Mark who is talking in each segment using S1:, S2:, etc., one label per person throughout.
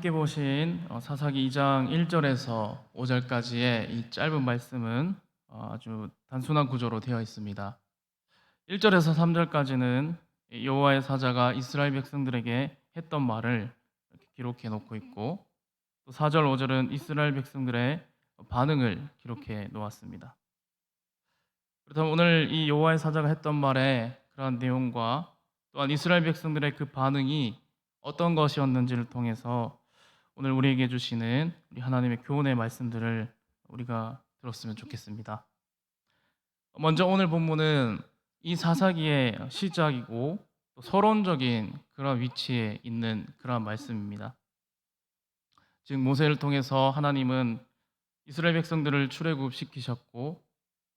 S1: 함께 보신 사사기 2장 1절에서 5절까지의 이 짧은 말씀은 아주 단순한 구조로 되어 있습니다. 1절에서 3절까지는 여호와의 사자가 이스라엘 백성들에게 했던 말을 이렇게 기록해 놓고 있고, 또 4절, 5절은 이스라엘 백성들의 반응을 기록해 놓았습니다. 그렇다면 오늘 이 여호와의 사자가 했던 말의 그러한 내용과 또한 이스라엘 백성들의 그 반응이 어떤 것이었는지를 통해서 오늘 우리에게 주시는 우리 하나님의 교훈의 말씀들을 우리가 들었으면 좋겠습니다. 먼저 오늘 본문은 이 사사기의 시작이고 또 서론적인 그런 위치에 있는 그런 말씀입니다. 즉 모세를 통해서 하나님은 이스라엘 백성들을 출애굽시키셨고,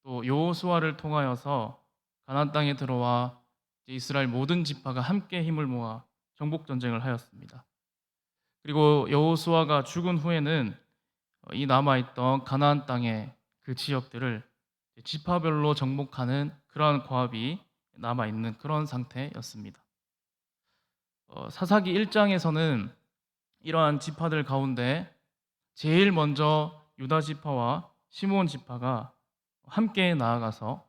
S1: 또 여호수아를 통하여서 가나안 땅에 들어와 이스라엘 모든 지파가 함께 힘을 모아 정복 전쟁을 하였습니다. 그리고 여호수아가 죽은 후에는 이 남아있던 가나안 땅의 그 지역들을 지파별로 정복하는 그러한 과업이 남아있는 그런 상태였습니다. 사사기 1장에서는 이러한 지파들 가운데 제일 먼저 유다 지파와 시므온 지파가 함께 나아가서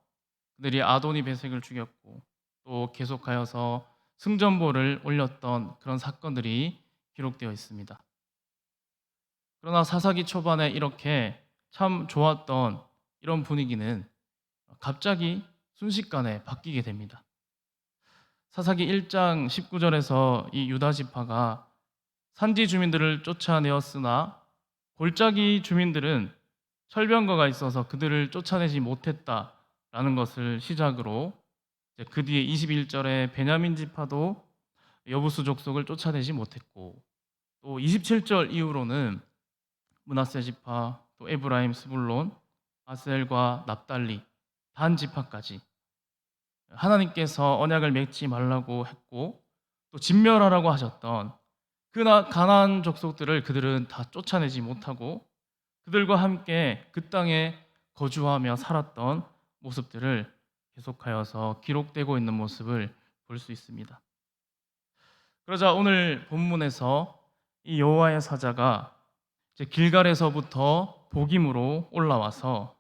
S1: 그들이 아도니 베색을 죽였고, 또 계속하여서 승전보를 올렸던 그런 사건들이 기록되어 있습니다. 그러나 사사기 초반에 이렇게 참 좋았던 이런 분위기는 갑자기 순식간에 바뀌게 됩니다. 사사기 1장 19절에서 이 유다 지파가 산지 주민들을 쫓아내었으나 골짜기 주민들은 철병거가 있어서 그들을 쫓아내지 못했다라는 것을 시작으로, 그 뒤에 21절에 베냐민 지파도 여부수 족속을 쫓아내지 못했고, 또 27절 이후로는 므낫세 지파, 또 에브라임, 스불론, 아셀과 납달리, 단 지파까지 하나님께서 언약을 맺지 말라고 했고 또 진멸하라고 하셨던 그 가나안 족속들을 그들은 다 쫓아내지 못하고 그들과 함께 그 땅에 거주하며 살았던 모습들을 계속하여서 기록되고 있는 모습을 볼 수 있습니다. 그러자 오늘 본문에서 이 여호와의 사자가 이제 길갈에서부터 복임으로 올라와서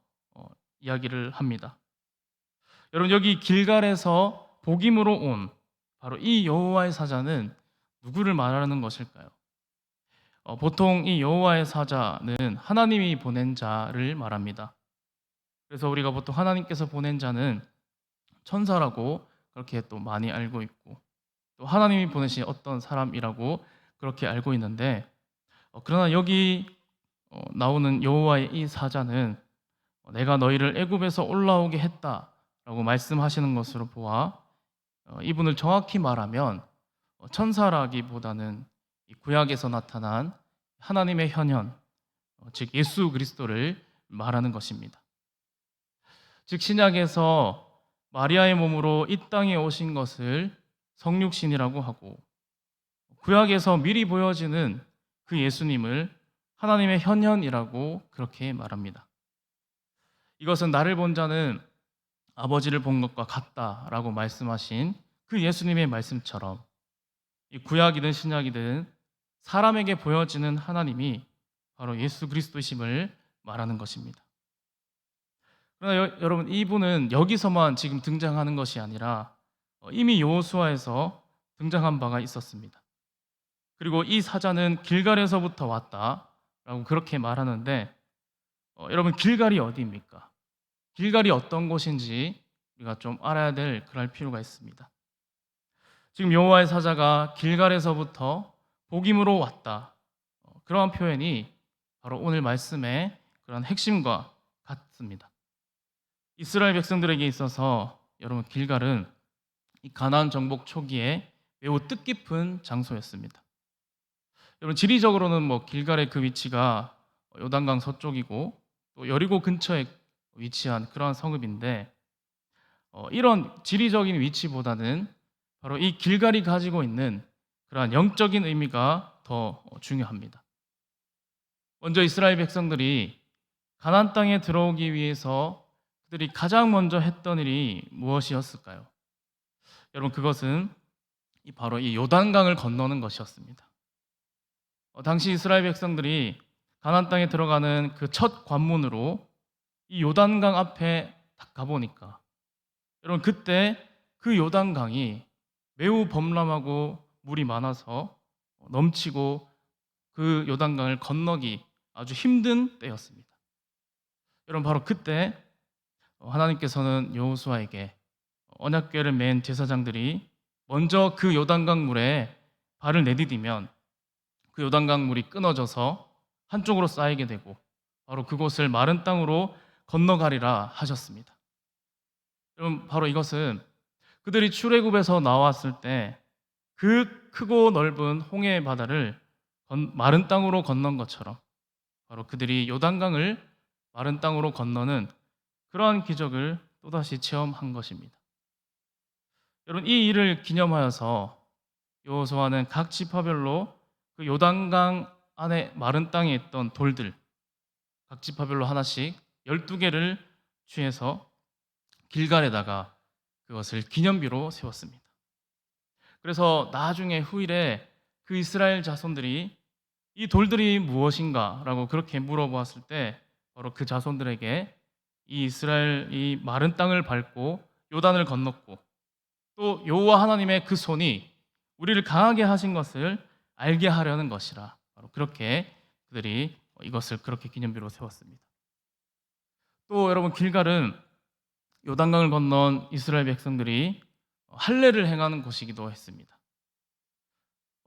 S1: 이야기를 합니다. 여러분, 여기 길갈에서 복임으로 온 바로 이 여호와의 사자는 누구를 말하는 것일까요? 보통 이 여호와의 사자는 하나님이 보낸 자를 말합니다. 그래서 우리가 보통 하나님께서 보낸 자는 천사라고 그렇게 또 많이 알고 있고, 또 하나님이 보내신 어떤 사람이라고 그렇게 알고 있는데, 그러나 여기 나오는 여호와의 이 사자는 내가 너희를 애굽에서 올라오게 했다라고 말씀하시는 것으로 보아 이분을 정확히 말하면 천사라기보다는 구약에서 나타난 하나님의 현현, 즉 예수 그리스도를 말하는 것입니다. 즉 신약에서 마리아의 몸으로 이 땅에 오신 것을 성육신이라고 하고, 구약에서 미리 보여지는 그 예수님을 하나님의 현현이라고 그렇게 말합니다. 이것은 나를 본 자는 아버지를 본 것과 같다라고 말씀하신 그 예수님의 말씀처럼 구약이든 신약이든 사람에게 보여지는 하나님이 바로 예수 그리스도심을 말하는 것입니다. 그러나 여러분, 이분은 여기서만 지금 등장하는 것이 아니라 이미 여호수아에서 등장한 바가 있었습니다. 그리고 이 사자는 길갈에서부터 왔다라고 그렇게 말하는데, 여러분, 길갈이 어디입니까? 길갈이 어떤 곳인지 우리가 좀 알아야 될 그럴 필요가 있습니다. 지금 여호와의 사자가 길갈에서부터 복임으로 왔다, 그러한 표현이 바로 오늘 말씀의 그런 핵심과 같습니다. 이스라엘 백성들에게 있어서 여러분, 길갈은 이 가나안 정복 초기에 매우 뜻깊은 장소였습니다. 여러분, 지리적으로는 길갈의 그 위치가 요단강 서쪽이고 또 여리고 근처에 위치한 그러한 성읍인데, 이런 지리적인 위치보다는 바로 이 길갈이 가지고 있는 그러한 영적인 의미가 더 중요합니다. 먼저 이스라엘 백성들이 가나안 땅에 들어오기 위해서 그들이 가장 먼저 했던 일이 무엇이었을까요? 여러분, 그것은 바로 이 요단강을 건너는 것이었습니다. 당시 이스라엘 백성들이 가나안 땅에 들어가는 그 첫 관문으로 이 요단강 앞에 딱 가보니까 여러분 그때 그 요단강이 매우 범람하고 물이 많아서 넘치고 그 요단강을 건너기 아주 힘든 때였습니다. 여러분 바로 그때 하나님께서는 여호수아에게 언약궤를 맨 제사장들이 먼저 그 요단강 물에 발을 내디디면 그 요단강 물이 끊어져서 한쪽으로 쌓이게 되고 바로 그곳을 마른 땅으로 건너가리라 하셨습니다. 여러분 바로 이것은 그들이 출애굽에서 나왔을 때 그 크고 넓은 홍해 바다를 마른 땅으로 건넌 것처럼 바로 그들이 요단강을 마른 땅으로 건너는 그러한 기적을 또다시 체험한 것입니다. 여러분 이 일을 기념하여서 여호수아는 각 지파별로 그 요단강 안에 마른 땅에 있던 돌들 각 지파별로 하나씩 12개를 취해서 길갈에다가 그것을 기념비로 세웠습니다. 그래서 나중에 후일에 그 이스라엘 자손들이 이 돌들이 무엇인가 라고 그렇게 물어보았을 때 바로 그 자손들에게 이 이스라엘이 마른 땅을 밟고 요단을 건넜고 또 여호와 하나님의 그 손이 우리를 강하게 하신 것을 알게 하려는 것이라 바로 그렇게 그들이 이것을 그렇게 기념비로 세웠습니다. 또 여러분 길갈은 요단강을 건넌 이스라엘 백성들이 할례를 행하는 곳이기도 했습니다.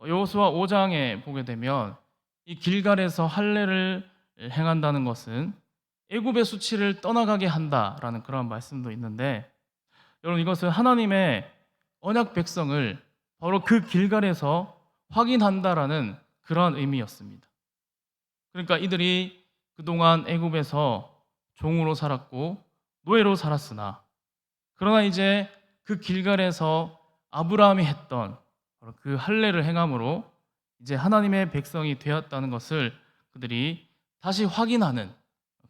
S1: 여호수아 5장에 보게 되면 이 길갈에서 할례를 행한다는 것은 애굽의 수치를 떠나가게 한다라는 그런 말씀도 있는데 여러분 이것은 하나님의 언약 백성을 바로 그 길갈에서 확인한다라는 그러한 의미였습니다. 그러니까 이들이 그동안 애굽에서 종으로 살았고 노예로 살았으나 그러나 이제 그 길갈에서 아브라함이 했던 그 할례를 행함으로 이제 하나님의 백성이 되었다는 것을 그들이 다시 확인하는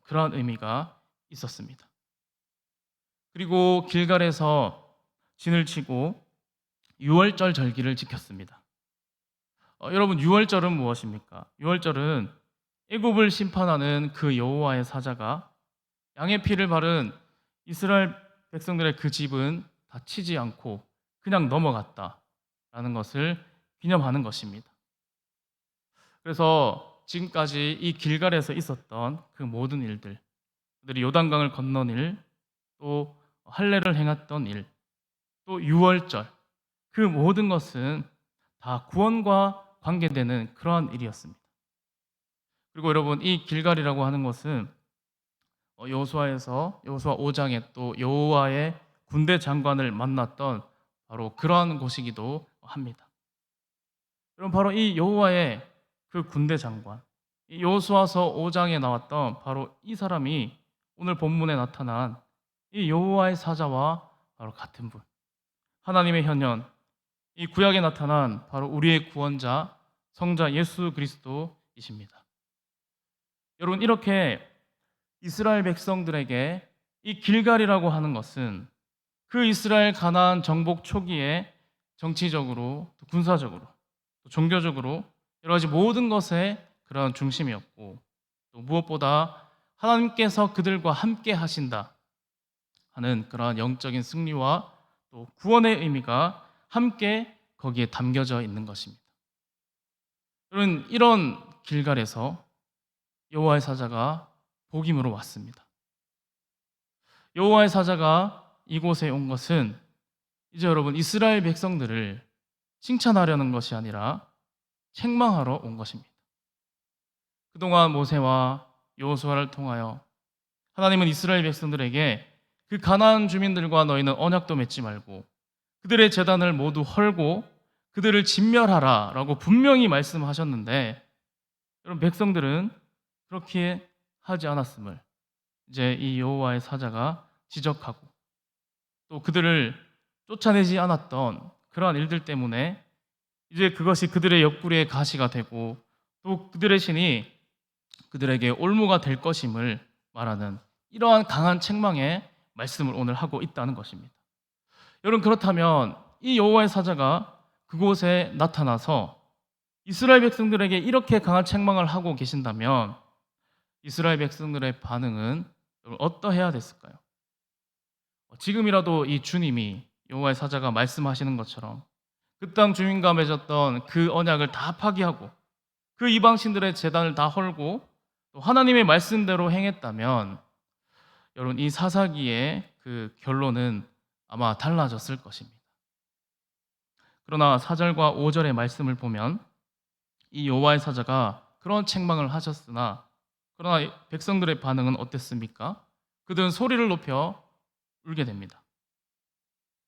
S1: 그러한 의미가 있었습니다. 그리고 길갈에서 진을 치고 유월절 절기를 지켰습니다. 여러분 유월절은 무엇입니까? 유월절은 애굽을 심판하는 그 여호와의 사자가 양의 피를 바른 이스라엘 백성들의 그 집은 다치지 않고 그냥 넘어갔다라는 것을 기념하는 것입니다. 그래서 지금까지 이 길갈에서 있었던 그 모든 일들, 그들이 요단강을 건넌 일, 또 할례를 행했던 일, 또 유월절, 그 모든 것은 다 구원과 관계되는 그러한 일이었습니다. 그리고 여러분 이 길갈이라고 하는 것은 여호수아에서 여호수아 5장에 또 여호와의 군대 장관을 만났던 바로 그러한 곳이기도 합니다. 여러분 바로 이 여호와의 그 군대 장관, 이 여호수아서 5장에 나왔던 바로 이 사람이 오늘 본문에 나타난 이 여호와의 사자와 바로 같은 분, 하나님의 현현, 이 구약에 나타난 바로 우리의 구원자 성자 예수 그리스도이십니다. 여러분 이렇게 이스라엘 백성들에게 이 길갈이라고 하는 것은 그 이스라엘 가나안 정복 초기에 정치적으로, 또 군사적으로, 또 종교적으로 여러 가지 모든 것의 그런 중심이었고 또 무엇보다 하나님께서 그들과 함께 하신다 하는 그러한 영적인 승리와 또 구원의 의미가 함께 거기에 담겨져 있는 것입니다. 여러분 이런 길갈에서 여호와의 사자가 복임으로 왔습니다. 여호와의 사자가 이곳에 온 것은 이제 여러분 이스라엘 백성들을 칭찬하려는 것이 아니라 책망하러 온 것입니다. 그동안 모세와 여호수아를 통하여 하나님은 이스라엘 백성들에게 그 가나안 주민들과 너희는 언약도 맺지 말고 그들의 제단을 모두 헐고 그들을 진멸하라 라고 분명히 말씀하셨는데 여러분 백성들은 그렇게 하지 않았음을 이제 이 여호와의 사자가 지적하고 또 그들을 쫓아내지 않았던 그러한 일들 때문에 이제 그것이 그들의 옆구리의 가시가 되고 또 그들의 신이 그들에게 올무가 될 것임을 말하는 이러한 강한 책망의 말씀을 오늘 하고 있다는 것입니다. 여러분 그렇다면 이 여호와의 사자가 그곳에 나타나서 이스라엘 백성들에게 이렇게 강한 책망을 하고 계신다면 이스라엘 백성들의 반응은 어떠해야 됐을까요? 지금이라도 이 주님이 여호와의 사자가 말씀하시는 것처럼 그 땅 주민과 맺었던 그 언약을 다 파기하고 그 이방신들의 제단을 다 헐고 또 하나님의 말씀대로 행했다면 여러분 이 사사기의 그 결론은 아마 달라졌을 것입니다. 그러나 4절과 5절의 말씀을 보면 이 여호와의 사자가 그런 책망을 하셨으나 그러나 백성들의 반응은 어땠습니까? 그들은 소리를 높여 울게 됩니다.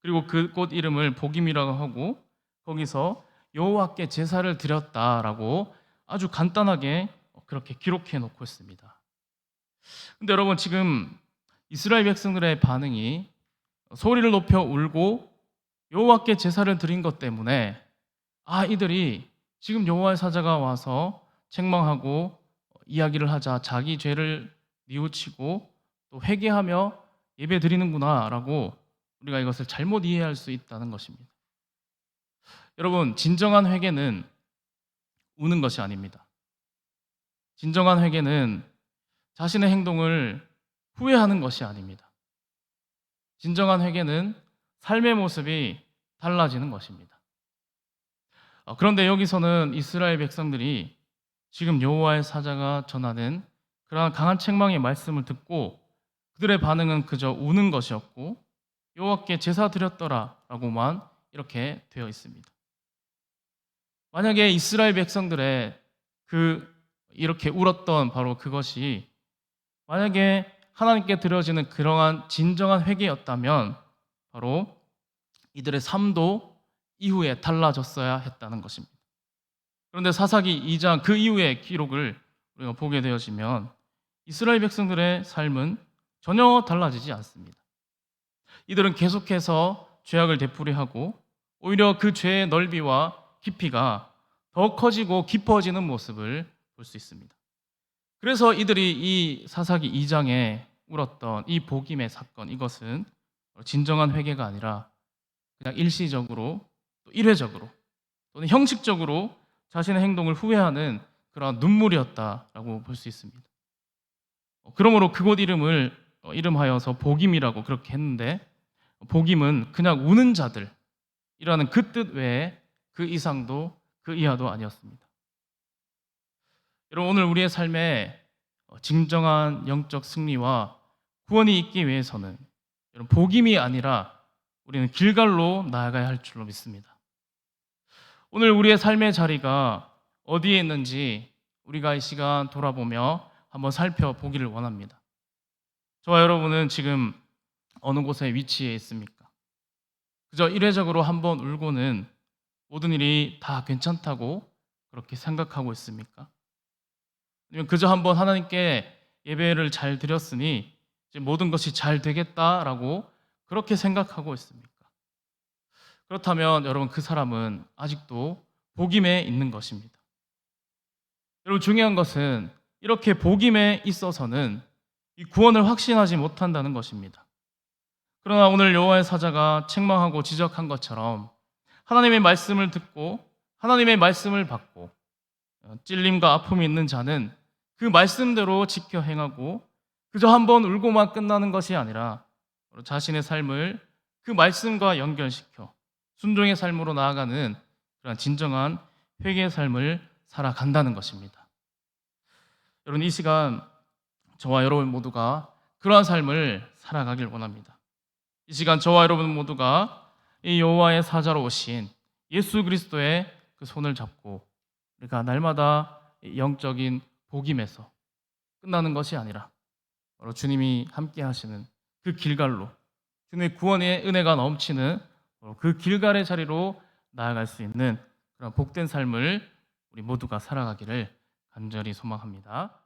S1: 그리고 그 꽃 이름을 복임이라고 하고 거기서 여호와께 제사를 드렸다라고 아주 간단하게 그렇게 기록해 놓고 있습니다. 근데 여러분 지금 이스라엘 백성들의 반응이 소리를 높여 울고 여호와께 제사를 드린 것 때문에 이들이 지금 여호와의 사자가 와서 책망하고 이야기를 하자 자기 죄를 뉘우치고 또 회개하며 예배 드리는구나라고 우리가 이것을 잘못 이해할 수 있다는 것입니다. 여러분 진정한 회개는 우는 것이 아닙니다. 진정한 회개는 자신의 행동을 후회하는 것이 아닙니다. 진정한 회개는 삶의 모습이 달라지는 것입니다. 그런데 여기서는 이스라엘 백성들이 지금 여호와의 사자가 전하는 그러한 강한 책망의 말씀을 듣고 그들의 반응은 그저 우는 것이었고 여호와께 제사 드렸더라라고만 이렇게 되어 있습니다. 만약에 이스라엘 백성들의 이렇게 울었던 바로 그것이 만약에 하나님께 드려지는 그러한 진정한 회개였다면 바로 이들의 삶도 이후에 달라졌어야 했다는 것입니다. 그런데 사사기 2장 그 이후의 기록을 우리가 보게 되어지면 이스라엘 백성들의 삶은 전혀 달라지지 않습니다. 이들은 계속해서 죄악을 되풀이하고 오히려 그 죄의 넓이와 깊이가 더 커지고 깊어지는 모습을 볼 수 있습니다. 그래서 이들이 이 사사기 2장에 울었던 이 복임의 사건, 이것은 진정한 회개가 아니라 그냥 일시적으로 또 일회적으로 또는 형식적으로 자신의 행동을 후회하는 그런 눈물이었다라고 볼 수 있습니다. 그러므로 그곳 이름을 이름하여서 복임이라고 그렇게 했는데 복임은 그냥 우는 자들이라는 그 뜻 외에 그 이상도 그 이하도 아니었습니다. 여러분 오늘 우리의 삶에 진정한 영적 승리와 구원이 있기 위해서는 여러분 복임이 아니라 우리는 길갈로 나아가야 할 줄로 믿습니다. 오늘 우리의 삶의 자리가 어디에 있는지 우리가 이 시간 돌아보며 한번 살펴보기를 원합니다. 저와 여러분은 지금 어느 곳에 위치해 있습니까? 그저 일회적으로 한번 울고는 모든 일이 다 괜찮다고 그렇게 생각하고 있습니까? 아니면 그저 한번 하나님께 예배를 잘 드렸으니 이제 모든 것이 잘 되겠다라고 그렇게 생각하고 있습니까? 그렇다면 여러분 그 사람은 아직도 복임에 있는 것입니다. 여러분 중요한 것은 이렇게 복임에 있어서는 이 구원을 확신하지 못한다는 것입니다. 그러나 오늘 여호와의 사자가 책망하고 지적한 것처럼 하나님의 말씀을 듣고 하나님의 말씀을 받고 찔림과 아픔이 있는 자는 그 말씀대로 지켜 행하고 그저 한번 울고만 끝나는 것이 아니라 자신의 삶을 그 말씀과 연결시켜 순종의 삶으로 나아가는 그런 진정한 회개의 삶을 살아간다는 것입니다. 여러분 이 시간 저와 여러분 모두가 그러한 삶을 살아가길 원합니다. 이 시간 저와 여러분 모두가 이 여호와의 사자로 오신 예수 그리스도의 그 손을 잡고 우리가 날마다 영적인 복임에서 끝나는 것이 아니라 바로 주님이 함께 하시는 그 길갈로 주님의 구원의 은혜가 넘치는 그 길갈의 자리로 나아갈 수 있는 그런 복된 삶을 우리 모두가 살아가기를 간절히 소망합니다.